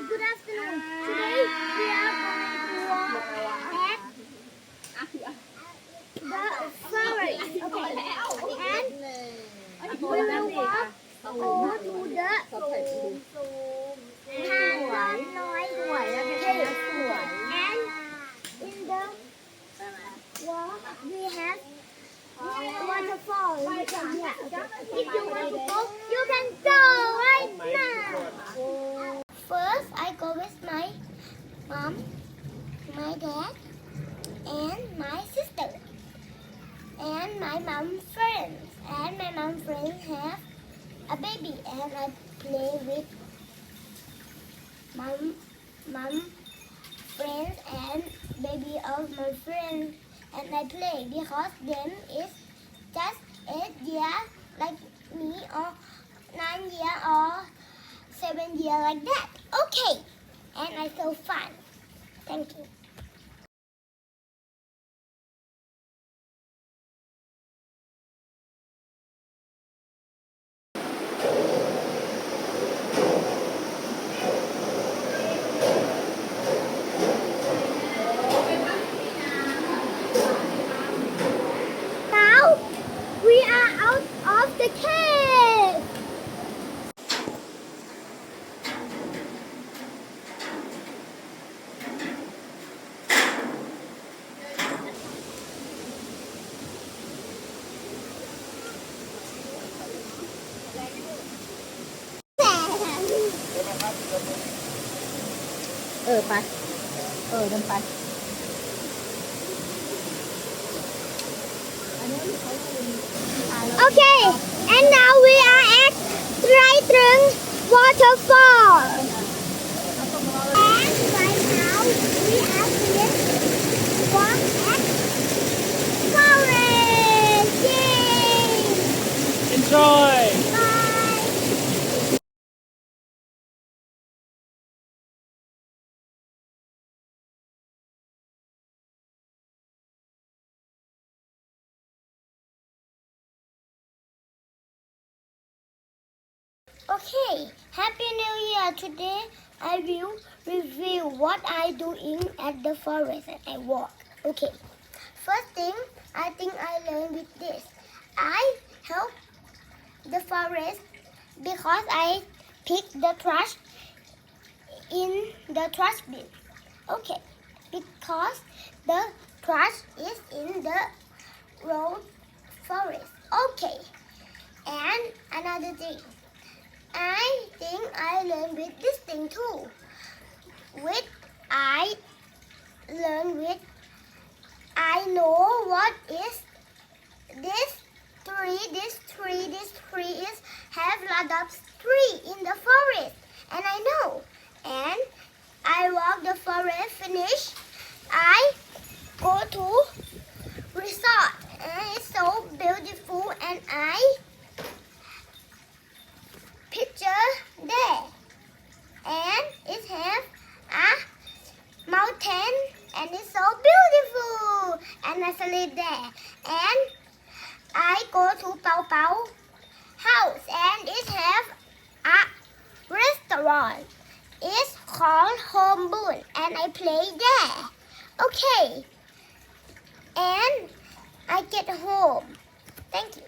Good afternoon. Today we are going to walk at the forest. Okay. And we will walk over to the Lod Noi cave. And in the walk we have waterfall. You can hear. If you want to go, you can go right now. First, I go with my mom, my dad, and my sister, and my mom's friends. And my mom's friends have a baby, and I play with mom friends and baby of my friend, and I play because them is just 8 years like me, or 9 years or 7 years like that. Okay, and I so fun. Thank you. Now we are out of the cave. Đi เดินไป Okay, and now we are at Trai Trung waterfall. And right now we are finished walk at forest. Yay! Enjoy! Bye. Okay, Happy New Year! Today I will review what I doing at the forest and I walk. Okay, first thing I think I learned with this. I help the forest because I pick the trash in the trash bin. Okay, because the trash is in the road forest. Okay, and another thing. I think I learned with this thing too. I know what is this tree. This tree is have lot of tree in the forest, and I know. And I walk the forest finish. I go to resort, and it's so beautiful, and I picture there, and it have a mountain, and it's so beautiful, and I sleep there, and I go to Pao Pao house, and it have a restaurant. It's called Home Boon, and I play there. Okay, and I get home. Thank you.